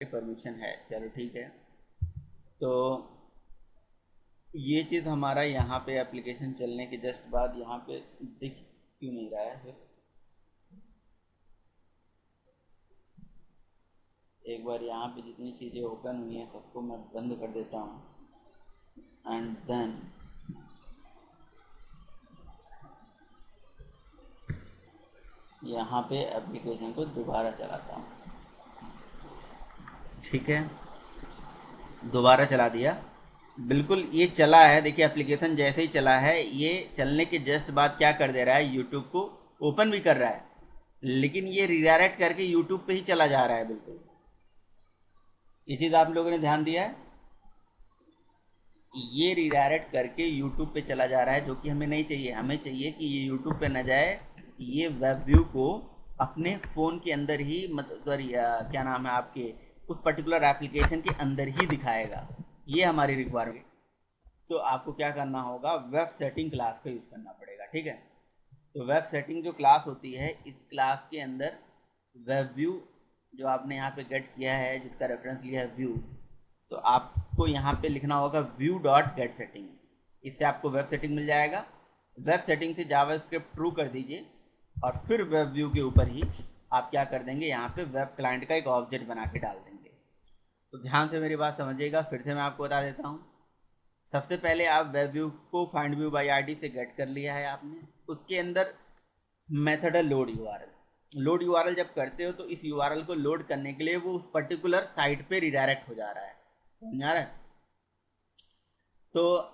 Permission है। चलो ठीक है, तो ये चीज़ हमारा यहाँ पे एप्लीकेशन चलने के जस्ट बाद यहाँ पे दिख क्यों नहीं रहा है फिर? एक बार यहाँ पे जितनी चीज़ें ओपन हुई हैं सबको मैं बंद कर देता हूँ एंड देन यहाँ पे एप्लीकेशन को दोबारा चलाता हूँ। ठीक है, दोबारा चला दिया। बिल्कुल ये चला है, देखिए एप्लीकेशन जैसे ही चला है, ये चलने के जस्ट बाद क्या कर दे रहा है, यूट्यूब को ओपन भी कर रहा है, लेकिन ये रिडायरेक्ट करके यूट्यूब पे ही चला जा रहा है। बिल्कुल ये चीज़ आप लोगों ने ध्यान दिया है, ये रिडायरेक्ट करके यूट्यूब पे चला जा रहा है, जो कि हमें नहीं चाहिए। हमें चाहिए कि ये यूट्यूब पे न जाए, ये वेब व्यू को अपने फ़ोन के अंदर ही, मतलब सॉरी क्या नाम है आपके, उस पर्टिकुलर एप्लीकेशन के अंदर ही दिखाएगा। ये हमारी रिक्वायरमेंट। तो आपको क्या करना होगा, वेब सेटिंग क्लास का यूज़ करना पड़ेगा। ठीक है, तो वेब सेटिंग जो क्लास होती है, इस क्लास के अंदर वेब व्यू जो आपने यहाँ पे गेट किया है, जिसका रेफरेंस लिया है व्यू, तो आपको यहाँ पे लिखना होगा व्यू डॉट गेट सेटिंग। इससे आपको वेब सेटिंग मिल जाएगा। वेब सेटिंग से जावास्क्रिप्ट ट्रू कर दीजिए और फिर वेब व्यू के ऊपर ही आप क्या कर देंगे, यहाँ पे वेब क्लाइंट का एक ऑब्जेक्ट बना के डाल देंगे। तो ध्यान से मेरी बात समझिएगा, फिर से मैं आपको बता देता हूँ। सबसे पहले आप वेब व्यू को फाइंड व्यू बाई आईडी से गेट कर लिया है आपने। उसके अंदर मेथड है लोड यूआरएल। लोड यूआरएल जब करते हो तो इस यूआरएल को लोड करने के लिए वो उस पर्टिकुलर साइट पे रिडायरेक्ट हो जा रहा है, समझ आ रहा है? तो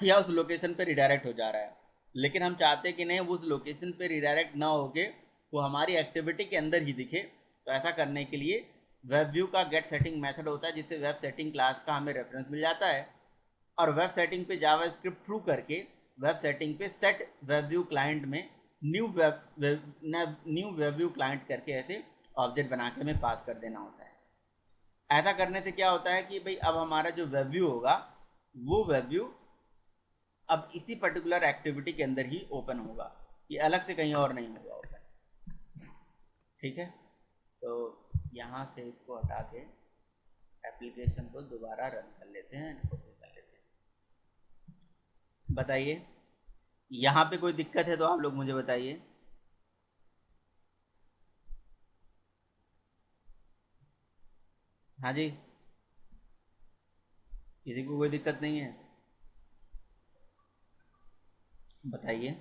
या उस लोकेशन पे रिडायरेक्ट हो जा रहा है, लेकिन हम चाहते हैं कि नहीं, वो उस लोकेशन पे रिडायरेक्ट ना होके वो हमारी एक्टिविटी के अंदर ही दिखे। तो ऐसा करने के लिए वेब व्यू का गेट सेटिंग मेथड होता है, जिससे वेब सेटिंग क्लास का हमें रेफरेंस मिल जाता है, और वेब सेटिंग पे जावास्क्रिप्ट थ्रू करके वेब सेटिंग पे सेट वेब व्यू क्लाइंट में न्यू वेब व्यू क्लाइंट करके ऐसे ऑब्जेक्ट बना के हमें पास कर देना होता है। ऐसा करने से क्या होता है कि भाई अब हमारा जो वेब व्यू होगा, वो वेब व्यू अब इसी पर्टिकुलर एक्टिविटी के अंदर ही ओपन होगा, ये अलग से कहीं और नहीं होगा ओपन। ठीक है, तो यहाँ से इसको हटा के एप्लीकेशन को दोबारा रन कर लेते हैं, कॉपी कर लेते हैं। बताइए, यहाँ पे कोई दिक्कत है तो आप लोग मुझे बताइए। हाँ जी, किसी को कोई दिक्कत नहीं है? बताइए।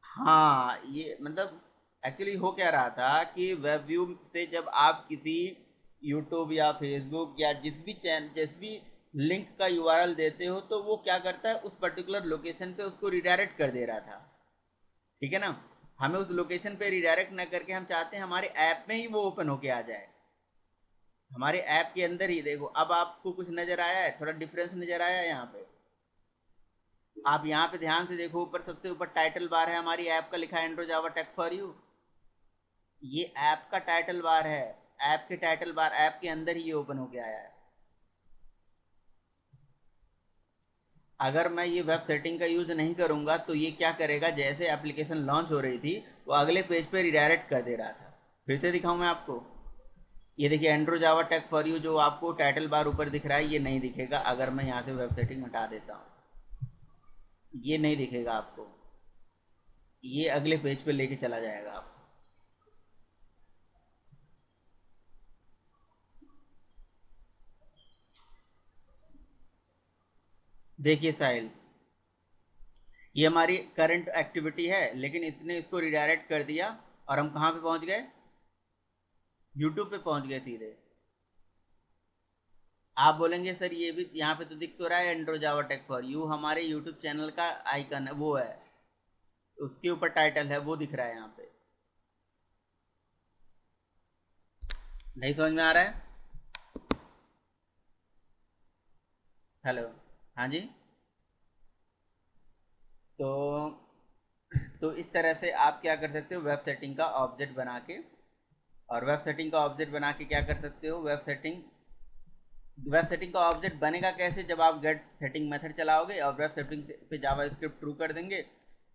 हाँ, ये मतलब एक्चुअली हो क्या रहा था कि वेब व्यू से जब आप किसी यूट्यूब या फेसबुक या जिस भी लिंक का यूआरएल देते हो, तो वो क्या करता है, उस पर्टिकुलर लोकेशन पे उसको रिडायरेक्ट कर दे रहा था। ठीक है ना, हमें उस लोकेशन पे रिडायरेक्ट ना करके हम चाहते हैं हमारे ऐप में ही वो ओपन होके आ जाए, हमारे ऐप के अंदर ही। देखो अब आपको कुछ नजर आया है, थोड़ा डिफरेंस नजर आया है यहाँ पे? आप यहाँ पे ध्यान से देखो, ऊपर सबसे ऊपर टाइटल बार है, हमारी ऐप का लिखा है Andro Java Tech for you. ये ऐप का टाइटल बार है, ऐप के टाइटल बार, ऐप के अंदर ही ये ओपन होके आया है। अगर मैं ये वेब सेटिंग का यूज नहीं करूंगा तो ये क्या करेगा, जैसे एप्लीकेशन लॉन्च हो रही थी वो अगले पेज पे रिडायरेक्ट कर दे रहा था। फिर से दिखाऊं मैं आपको, ये देखिए Andro Java Tech for you जो आपको टाइटल बार ऊपर दिख रहा है, ये नहीं दिखेगा अगर मैं यहाँ से वेब सेटिंग हटा देता हूँ। ये नहीं दिखेगा आपको, ये अगले पेज पे लेके चला जाएगा आपको। देखिए साहिल, ये हमारी करंट एक्टिविटी है, लेकिन इसने इसको रिडायरेक्ट कर दिया और हम कहाँ पे पहुंच गए, यूट्यूब पे पहुंच गए सीधे। आप बोलेंगे सर ये भी यहाँ पे तो दिख तो रहा है Andro Java Tech for you, हमारे यूट्यूब चैनल का आइकन है, वो है, उसके ऊपर टाइटल है, वो दिख रहा है यहाँ पे। नहीं समझ में आ रहा है? हेलो, हाँ जी। तो इस तरह से आप क्या कर सकते हो, वेब सेटिंग का ऑब्जेक्ट बना के, और वेब सेटिंग का ऑब्जेक्ट बना के क्या कर सकते हो, वेब सेटिंग का ऑब्जेक्ट बनेगा कैसे, जब आप गेट सेटिंग मेथड चलाओगे और वेब सेटिंग पे जावा स्क्रिप्ट ट्रू कर देंगे,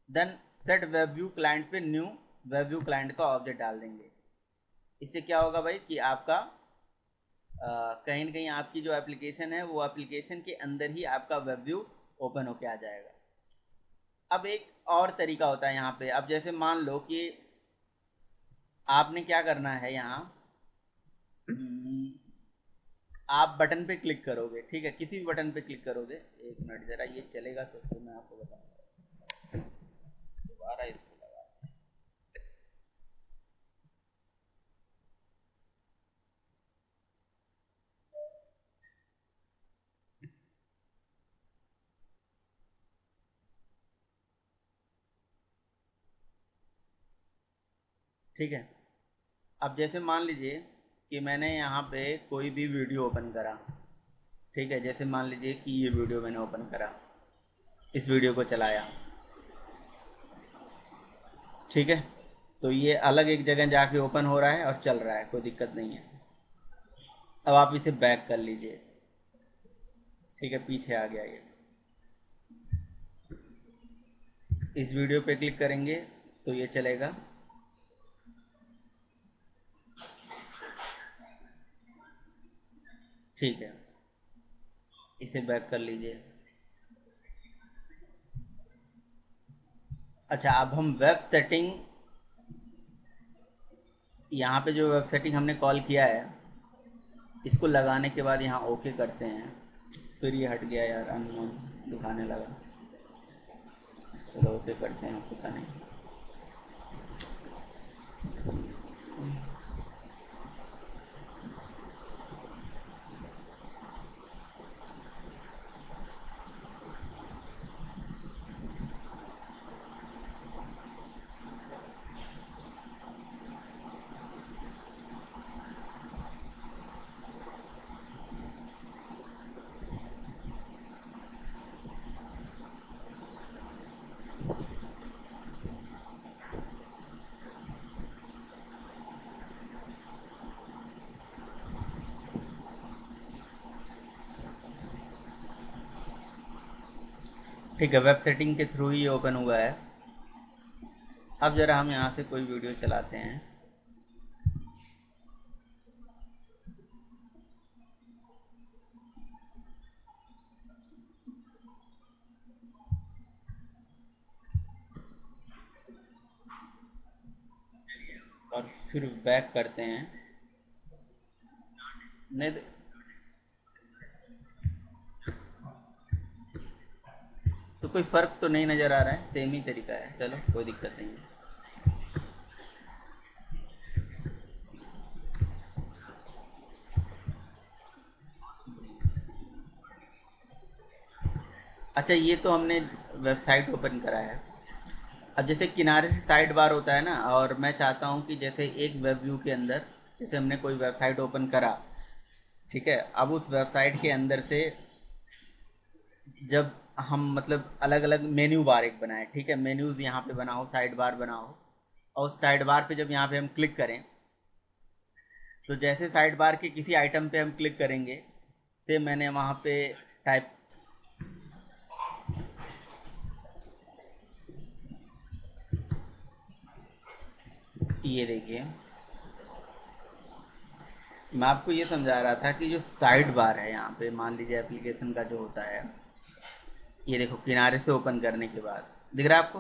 then set web view client पे न्यू वेब व्यू क्लाइंट का ऑब्जेक्ट डाल देंगे। इससे क्या होगा भाई कि आपका कहीं ना कहीं आपकी जो एप्लीकेशन है वो एप्लीकेशन के अंदर ही आपका वेब व्यू ओपन होके आ जाएगा। अब एक और तरीका होता है यहाँ पे। अब जैसे मान लो कि आपने क्या करना है यहाँ, आप बटन पे क्लिक करोगे, ठीक है, किसी भी बटन पे क्लिक करोगे। एक मिनट जरा ये चलेगा तो फिर मैं आपको बताऊंगा। दोबारा इसको लगा, ठीक है। अब जैसे मान लीजिए कि मैंने यहाँ पे कोई भी वीडियो ओपन करा, ठीक है, जैसे मान लीजिए कि ये वीडियो मैंने ओपन करा, इस वीडियो को चलाया, ठीक है, तो ये अलग एक जगह जाके ओपन हो रहा है और चल रहा है, कोई दिक्कत नहीं है। अब आप इसे बैक कर लीजिए, ठीक है, पीछे आ गया ये। इस वीडियो पे क्लिक करेंगे तो ये चलेगा, ठीक है, इसे बैक कर लीजिए। अच्छा, अब हम वेब सेटिंग, यहाँ पे जो वेब सेटिंग हमने कॉल किया है, इसको लगाने के बाद यहाँ ओके करते हैं। फिर ये हट गया यार, अननोन दिखाने लगा। चलो ओके करते हैं, पता नहीं। ठीक है, वेब सेटिंग के थ्रू ही ओपन हुआ है। अब ज़रा हम यहाँ से कोई वीडियो चलाते हैं। और फिर बैक करते हैं। नहीं तो कोई फ़र्क तो नहीं नज़र आ रहा है, सेम ही तरीका है, चलो कोई दिक्कत नहीं है। अच्छा, ये तो हमने वेबसाइट ओपन करा है। अब जैसे किनारे से साइड बार होता है ना, और मैं चाहता हूँ कि जैसे एक वेब व्यू के अंदर, जैसे हमने कोई वेबसाइट ओपन करा, ठीक है, अब उस वेबसाइट के अंदर से जब हम मतलब अलग अलग मेन्यू बार एक बनाए, ठीक है, मेन्यूज़ यहाँ पे बना हो, साइड बार बना हो, और उस साइड बार पे जब यहाँ पे हम क्लिक करें, तो जैसे साइड बार के किसी आइटम पे हम क्लिक करेंगे, से मैंने वहाँ पे टाइप, ये देखिए, मैं आपको ये समझा रहा था कि जो साइड बार है यहाँ पे, मान लीजिए एप्लीकेशन का जो होता है, ये देखो किनारे से ओपन करने के बाद दिख रहा है आपको।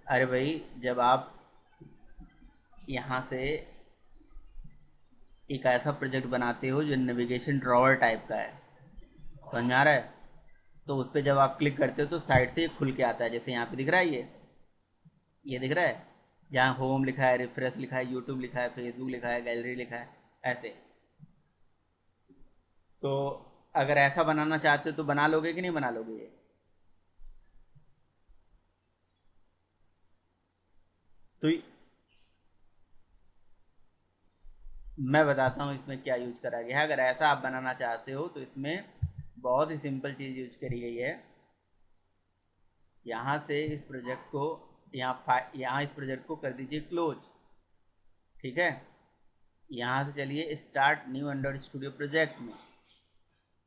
अरे भाई, जब आप यहाँ से एक ऐसा प्रोजेक्ट बनाते हो जो नेविगेशन ड्रॉवर टाइप का है, समझ में आ रहा है, तो उस पर जब आप क्लिक करते हो तो साइड से ये खुल के आता है, जैसे यहाँ पे दिख रहा है, ये दिख रहा है, जहाँ होम लिखा है, रिफ्रेश लिखा है, यूट्यूब लिखा है, फेसबुक लिखा है, गैलरी लिखा है, ऐसे। तो अगर ऐसा बनाना चाहते हो तो बना लोगे कि नहीं बना लोगे ये? तो मैं बताता हूँ इसमें क्या यूज करा गया है। अगर ऐसा आप बनाना चाहते हो तो इसमें बहुत ही सिंपल चीज़ यूज करी गई है। यहाँ से इस प्रोजेक्ट को, यहाँ इस प्रोजेक्ट को कर दीजिए क्लोज, ठीक है। यहाँ से चलिए start new Android studio project में,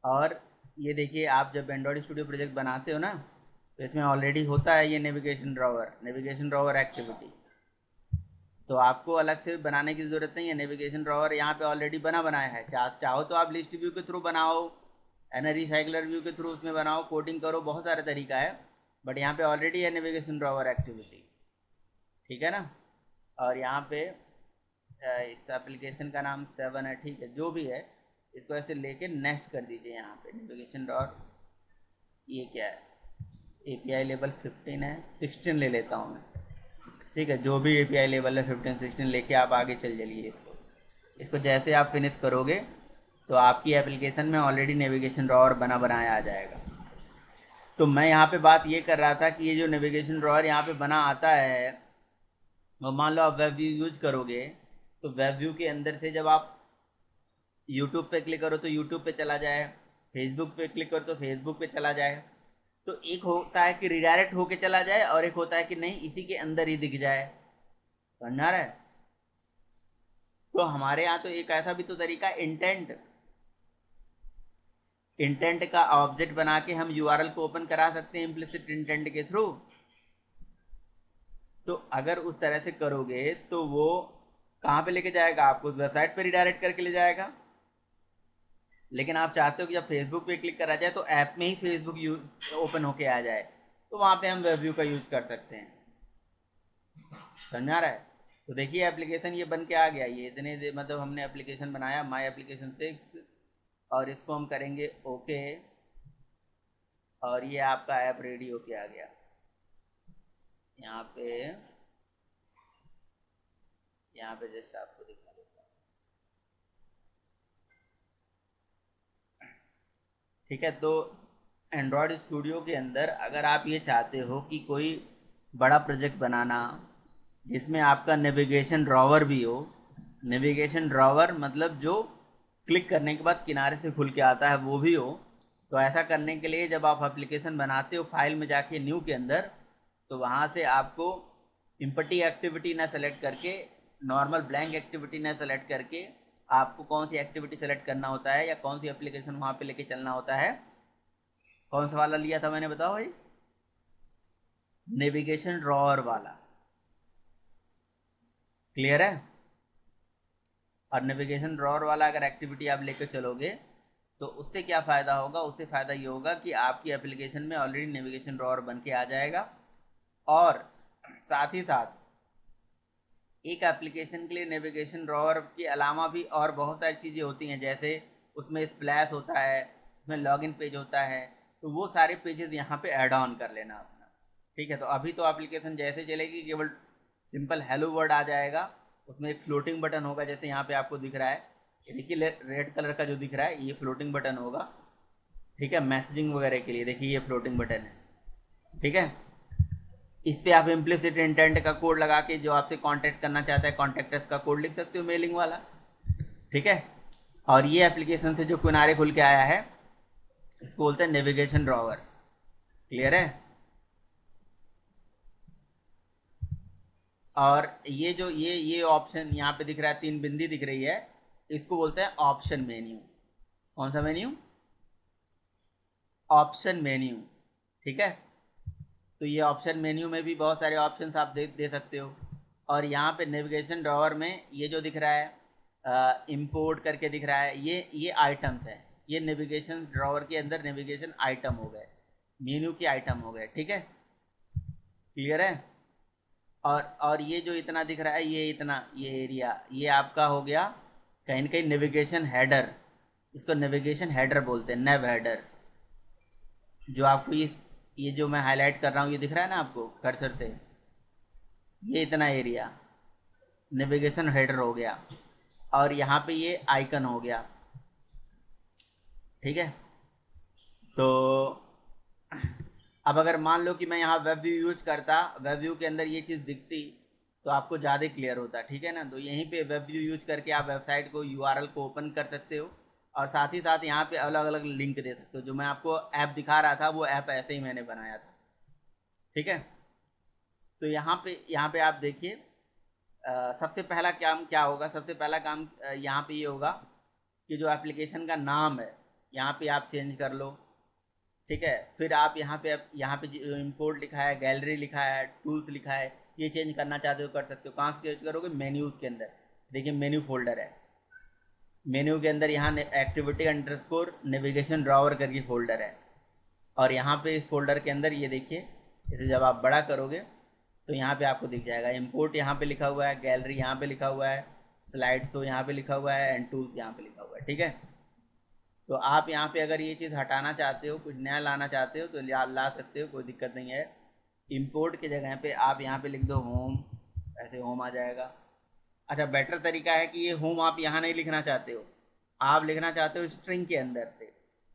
और ये देखिए, आप जब एंड्रॉइड स्टूडियो प्रोजेक्ट बनाते हो ना, तो इसमें ऑलरेडी होता है ये नेविगेशन ड्रॉवर एक्टिविटी, तो आपको अलग से बनाने की ज़रूरत नहीं है। नेविगेशन ड्रॉवर यहाँ पे ऑलरेडी बनाया है। चाहो तो आप लिस्ट व्यू के थ्रू बनाओ, एना रिसाइकलर व्यू के थ्रू उसमें बनाओ, कोडिंग करो, बहुत सारा तरीका है, बट यहाँ पे ऑलरेडी है नेविगेशन ड्रॉवर एक्टिविटी, ठीक है ना। और यहाँ पे इस एप्लीकेशन का नाम 7 है, ठीक है, जो भी है इसको ऐसे लेके नेक्स्ट कर दीजिए। यहाँ पे नेविगेशन ड्रॉवर, ये क्या है, API लेवल 15 है, 16 ले लेता हूँ मैं, ठीक है, जो भी API लेवल है 15 16 लेके आप आगे चल चलिए। इसको जैसे आप फिनिश करोगे तो आपकी एप्लीकेशन में ऑलरेडी नेविगेशन ड्रॉवर बनाया आ जाएगा। तो मैं यहाँ पे बात ये कर रहा था कि ये जो नेविगेशन ड्रॉवर यहाँ पे बना आता है, वो मान लो आप वेब व्यू यूज करोगे, तो वेब व्यू के अंदर से जब आप यूट्यूब पे क्लिक करो तो यूट्यूब पे चला जाए, फेसबुक पे क्लिक करो तो फेसबुक पे चला जाए। तो एक होता है कि रिडायरेक्ट होके चला जाए, और एक होता है कि नहीं, इसी के अंदर ही दिख जाए, समझ आ रहा है। तो हमारे यहाँ तो एक ऐसा भी तो तरीका, इंटेंट का ऑब्जेक्ट बना के हम URL को ओपन करा सकते हैं इम्प्लिसिट इंटेंट के थ्रू। तो अगर उस तरह से करोगे तो वो कहाँ पे लेके जाएगा, आपको उस वेबसाइट पे रिडायरेक्ट करके ले जाएगा। लेकिन आप चाहते हो कि जब फेसबुक पे क्लिक करा जाए तो ऐप में ही फेसबुक ओपन होके आ जाए, तो वहाँ पे हम वेब व्यू का यूज कर सकते हैं, समझ आ रहा है। तो देखिए एप्लीकेशन ये बन के आ गया, ये इतने मतलब हमने एप्लीकेशन बनाया माई एप्लीकेशन 6, और इसको हम करेंगे ओके, और ये आपका ऐप रेडी होके आ गया। यहाँ पे जैसे आपको दिखा देता हूँ, ठीक है। तो एंड्रॉयड स्टूडियो के अंदर अगर आप ये चाहते हो कि कोई बड़ा प्रोजेक्ट बनाना जिसमें आपका नेविगेशन ड्रॉवर भी हो, नेविगेशन ड्रॉवर मतलब जो क्लिक करने के बाद किनारे से खुल के आता है वो भी हो, तो ऐसा करने के लिए जब आप एप्लीकेशन बनाते हो फाइल में जाके न्यू के अंदर, तो वहाँ से आपको इम्पटी एक्टिविटी ना सेलेक्ट करके, नॉर्मल ब्लैंक एक्टिविटी ना सेलेक्ट करके, आपको कौन सी एक्टिविटी सेलेक्ट करना होता है या कौन सी एप्लीकेशन वहाँ पे लेके चलना होता है। कौन सा वाला लिया था मैंने, बताओ भाई, नेविगेशन ड्रॉवर वाला, क्लियर है। और नेविगेशन ड्रॉवर वाला अगर एक्टिविटी आप लेकर चलोगे तो उससे क्या फ़ायदा होगा, उससे फ़ायदा ये होगा कि आपकी एप्लीकेशन में ऑलरेडी नेविगेशन ड्रॉवर बन के आ जाएगा, और साथ ही साथ एक एप्लीकेशन के लिए नेविगेशन ड्रॉवर के अलावा भी और बहुत सारी चीज़ें होती हैं, जैसे उसमें स्प्लैश होता है, उसमें लॉगिन पेज होता है, तो वो सारे पेजेस यहाँ पे ऐड ऑन कर लेना अपना, ठीक है। तो अभी तो एप्लीकेशन जैसे चलेगी केवल सिंपल हेलो वर्ड आ जाएगा, उसमें एक फ्लोटिंग बटन होगा, जैसे यहाँ पे आपको दिख रहा है, ये देखिए रेड कलर का जो दिख रहा है ये फ्लोटिंग बटन होगा, ठीक है, मैसेजिंग वगैरह के लिए। देखिए ये फ्लोटिंग बटन है, ठीक है। इस पे आप इम्प्लिसिट इंटेंट का कोड लगा के जो आपसे कांटेक्ट करना चाहता है कॉन्टेक्टर्स का कोड लिख सकते हो, मेलिंग वाला, ठीक है। और ये एप्लीकेशन से जो किनारे खुल के आया है इसको बोलते हैं नेविगेशन ड्रॉवर, क्लियर है। और ये जो ये ऑप्शन यहाँ पे दिख रहा है, 3 बिंदी दिख रही है, इसको बोलते हैं ऑप्शन मेन्यू। कौन सा मेन्यू, ऑप्शन मेन्यू, ठीक है। तो ये ऑप्शन मेन्यू में भी बहुत सारे ऑप्शंस आप दे सकते हो। और यहाँ पे नेविगेशन ड्रॉवर में ये जो दिख रहा है इंपोर्ट करके दिख रहा है, ये आइटम्स है, ये नेविगेशन ड्रॉवर के अंदर नेविगेशन आइटम हो गए, मेन्यू के आइटम हो गए, ठीक है, क्लियर है। और ये जो इतना दिख रहा है, ये एरिया, ये आपका हो गया कहीं ना कहीं नेविगेशन हेडर, इसको नेविगेशन हेडर बोलते हैं, नेव हेडर। जो आपको ये जो मैं हाईलाइट कर रहा हूँ ये दिख रहा है ना आपको कर्सर से, ये इतना एरिया नेविगेशन हेडर हो गया, और यहाँ पे ये आइकन हो गया, ठीक है। तो अब अगर मान लो कि मैं यहाँ वेब व्यू यूज करता, वेब व्यू के अंदर ये चीज़ दिखती तो आपको ज़्यादा क्लियर होता, ठीक है ना। तो यहीं पे वेब व्यू यूज करके आप वेबसाइट को URL को ओपन कर सकते हो, और साथ ही साथ यहाँ पे अलग अलग लिंक दे सकते हो। जो मैं आपको ऐप दिखा रहा था वो ऐप ऐसे ही मैंने बनाया था, ठीक है। तो यहाँ पे आप देखिए सबसे पहला काम क्या होगा, सबसे पहला काम यहाँ पे ये होगा कि जो एप्लीकेशन का नाम है यहाँ पे आप चेंज कर लो, ठीक है, फिर आप यहाँ पे जो इम्पोर्ट लिखा है, गैलरी लिखा है, टूल्स लिखा है, ये चेंज करना चाहते हो कर सकते हो। कहाँ से चेंज करोगे? मेन्यूज़ के अंदर। देखिए मेन्यू फोल्डर है, मेन्यू के अंदर यहाँ एक्टिविटी अंडरस्कोर नेविगेशन ड्रॉवर करके फोल्डर है, और यहाँ पे इस फोल्डर के अंदर ये देखिए, इसे जब आप बड़ा करोगे तो यहाँ पे आपको दिख जाएगा इम्पोर्ट यहाँ पे लिखा हुआ है, गैलरी यहाँ पे लिखा हुआ है, स्लाइड शो यहाँ पे लिखा हुआ है, एंड टूल्स यहाँ पे लिखा हुआ है। ठीक है, तो आप यहाँ पे अगर ये चीज़ हटाना चाहते हो, कुछ नया लाना चाहते हो तो ला सकते हो, कोई दिक्कत नहीं है। इम्पोर्ट की जगह पे आप यहाँ पे लिख दो होम, ऐसे होम आ जाएगा। अच्छा, बेटर तरीका है कि ये होम आप यहाँ नहीं लिखना चाहते हो, आप लिखना चाहते हो स्ट्रिंग के अंदर से,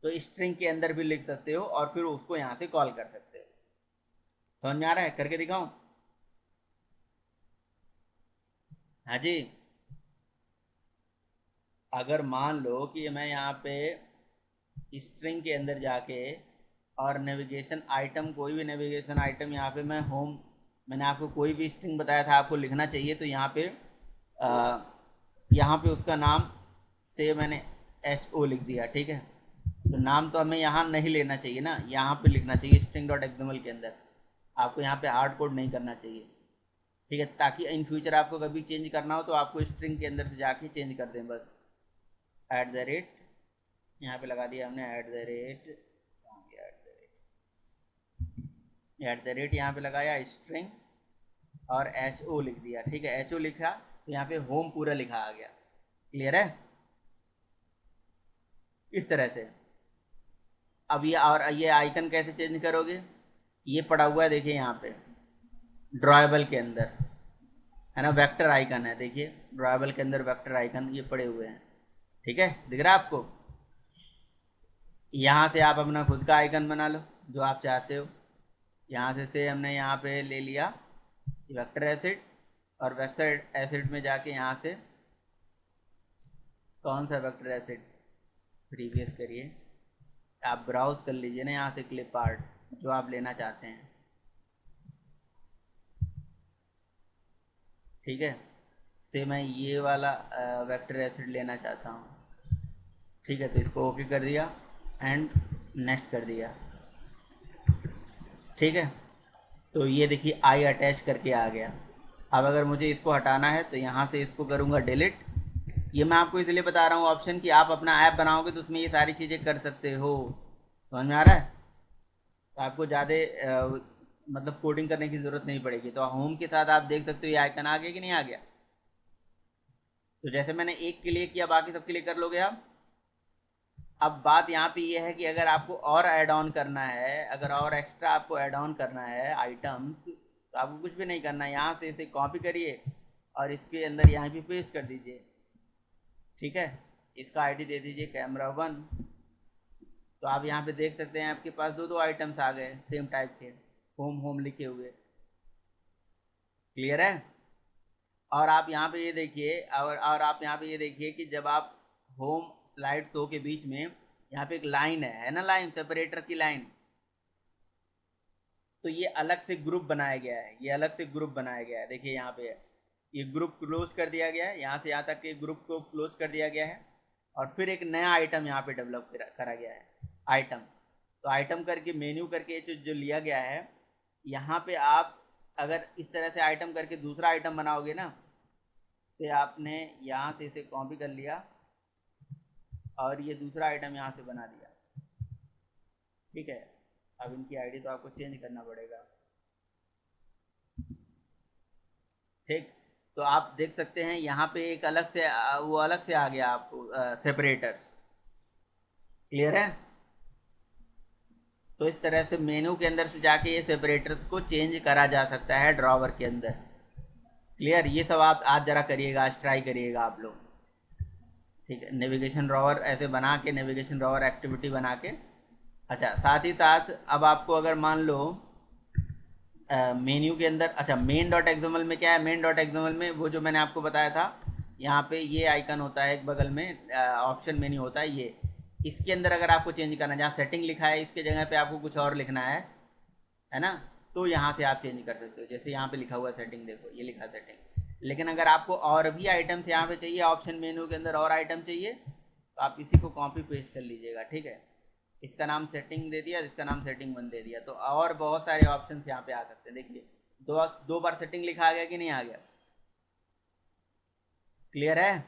तो स्ट्रिंग के अंदर भी लिख सकते हो और फिर उसको यहाँ से कॉल कर सकते हो। समझ में आ रहा है? करके दिखाऊं? हाँ जी। अगर मान लो कि मैं यहाँ पे स्ट्रिंग के अंदर जाके और नेविगेशन आइटम, कोई भी नेविगेशन आइटम यहाँ पे मैं होम, मैंने आपको कोई भी स्ट्रिंग बताया था आपको लिखना चाहिए, तो यहाँ पे उसका नाम से मैंने HO लिख दिया। ठीक है, तो नाम तो हमें यहाँ नहीं लेना चाहिए ना, यहाँ पे लिखना चाहिए स्ट्रिंग डॉट एक्सएमएल के अंदर। आपको यहाँ पे हार्ड कोड नहीं करना चाहिए। ठीक है, ताकि इन फ्यूचर आपको कभी चेंज करना हो तो आपको स्ट्रिंग के अंदर से जाके चेंज कर दें बस। @ यहाँ पे लगा दिया हमने, @ यहाँ पे लगाया स्ट्रिंग और HO लिख दिया। ठीक है, HO लिखा तो यहाँ पे होम पूरा लिखा आ गया। क्लियर है? इस तरह से। अब ये आइकन कैसे चेंज करोगे? ये पड़ा हुआ है देखिए यहाँ पे ड्रॉएबल के अंदर, है ना, वेक्टर आइकन है, देखिए ड्रॉएबल के अंदर वेक्टर आइकन ये पड़े हुए हैं। ठीक है, दिख रहा है आपको? यहाँ से आप अपना खुद का आइकन बना लो जो आप चाहते हो। यहाँ से हमने यहाँ पे ले लिया वेक्टर एसिड, और वेक्टर एसिड में जाके यहाँ से कौन सा वेक्टर एसिड प्रीवियस करिए, आप ब्राउज कर लीजिए ना यहाँ से क्लिप आर्ट जो आप लेना चाहते हैं। ठीक है, से मैं ये वाला वेक्टर एसिड लेना चाहता हूँ। ठीक है, तो इसको ओके कर दिया एंड नेक्स्ट कर दिया। ठीक है, तो ये देखिए आई अटैच करके आ गया। अब अगर मुझे इसको हटाना है तो यहाँ से इसको करूँगा डिलीट। ये मैं आपको इसलिए बता रहा हूँ ऑप्शन कि आप अपना ऐप बनाओगे तो उसमें ये सारी चीज़ें कर सकते हो। समझ में आ रहा है? तो आपको ज़्यादा मतलब कोडिंग करने की ज़रूरत नहीं पड़ेगी। तो होम के साथ आप देख सकते हो ये आइकन आ गया कि नहीं आ गया। तो जैसे मैंने एक के लिए किया बाकी सबके लिए कर लोगे आप। अब बात यहाँ पे ये है कि अगर आपको और ऐड ऑन करना है, अगर और एक्स्ट्रा आपको ऐड ऑन करना है आइटम्स, तो आपको कुछ भी नहीं करना है, यहाँ से इसे कॉपी करिए और इसके अंदर यहाँ पे पेस्ट कर दीजिए। ठीक है, इसका आईडी दे दीजिए कैमरा1। तो आप यहाँ पे देख सकते हैं आपके पास दो आइटम्स आ गए सेम टाइप के, होम होम लिखे हुए। क्लियर है? और आप यहाँ पे ये देखिए, और आप यहाँ पे ये देखिए कि जब आप होम स्लाइड शो के बीच में यहाँ पे एक लाइन है ना, लाइन सेपरेटर की लाइन, तो ये अलग से ग्रुप बनाया गया है, ये अलग से ग्रुप बनाया गया है। देखिए यहाँ पे ये ग्रुप क्लोज कर दिया गया है, यहाँ से यहाँ तक के ग्रुप को क्लोज कर दिया गया है, और फिर एक नया आइटम यहाँ पे डेवलप करा गया है, आइटम। तो आइटम करके मेन्यू करके जो लिया गया है, यहाँ पे आप अगर इस तरह से आइटम करके दूसरा आइटम बनाओगे ना, से आपने यहाँ से इसे कॉपी कर लिया और ये दूसरा आइटम यहाँ से बना दिया। ठीक है, अब इनकी आईडी तो आपको चेंज करना पड़ेगा। ठीक, तो आप देख सकते हैं यहाँ पे एक अलग से वो अलग से आ गया आपको सेपरेटर्स। क्लियर है? तो इस तरह से मेनू के अंदर से जाके ये सेपरेटर्स को चेंज करा जा सकता है ड्रॉवर के अंदर। क्लियर? ये सब आप आज जरा करिएगा, आज ट्राई करिएगा आप लोग। ठीक है, नेविगेशन ड्रॉवर ऐसे बना के, नेविगेशन ड्रॉवर एक्टिविटी बना के। अच्छा, साथ ही साथ अब आपको अगर मान लो मेन्यू के अंदर, अच्छा मेन डॉट एक्सएमएल में क्या है, मेन डॉट एक्सएमएल में वो जो मैंने आपको बताया था, यहाँ पे ये आइकन होता है एक बगल में, ऑप्शन मेन्यू होता है ये। इसके अंदर अगर आपको चेंज करना है, जहाँ सेटिंग लिखा है इसके जगह पे आपको कुछ और लिखना है ना, तो यहाँ से आप चेंज कर सकते हो। जैसे यहाँ पे लिखा हुआ सेटिंग, देखो ये लिखा सेटिंग। लेकिन अगर आपको और भी आइटम्स यहाँ पे चाहिए, ऑप्शन मेन्यू के अंदर और आइटम चाहिए, तो आप इसी को कॉपी पेस्ट कर लीजिएगा। ठीक है, इसका नाम सेटिंग दे दिया, इसका नाम सेटिंग 1 दे दिया, तो और बहुत सारे ऑप्शंस यहाँ पे आ सकते हैं। देखिए दो बार सेटिंग लिखा आ गया कि नहीं आ गया, क्लियर है।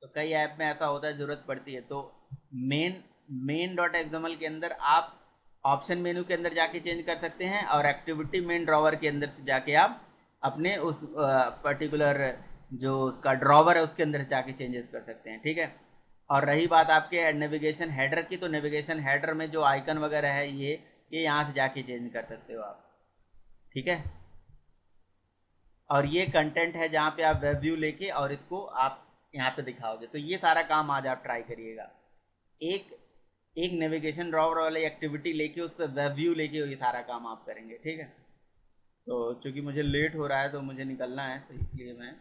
तो कई ऐप में ऐसा होता है, जरूरत पड़ती है, तो मेन डॉट एक्सएमएल के अंदर आप ऑप्शन मेनू के अंदर जाके चेंज कर सकते हैं, और एक्टिविटी मेन ड्रॉवर के अंदर से जाके आप अपने उस पर्टिकुलर जो उसका ड्रॉवर है उसके अंदर जाके चेंजेस कर सकते हैं, ठीक है। और रही बात आपके नेविगेशन हेडर की, तो नेविगेशन हेडर में जो आइकन वगैरह है ये यहाँ से जाके चेंज कर सकते हो आप, ठीक है। और ये कंटेंट है जहाँ पे आप वेब व्यू लेके और इसको आप यहाँ पे दिखाओगे, तो ये सारा काम आज आप ट्राई करिएगा। एक एक नेविगेशन ड्रॉवर वाली एक्टिविटी लेके उस पर वेब व्यू लेके ये सारा काम आप करेंगे, ठीक है। तो चूंकि मुझे लेट हो रहा है तो मुझे निकलना है, तो इसलिए मैं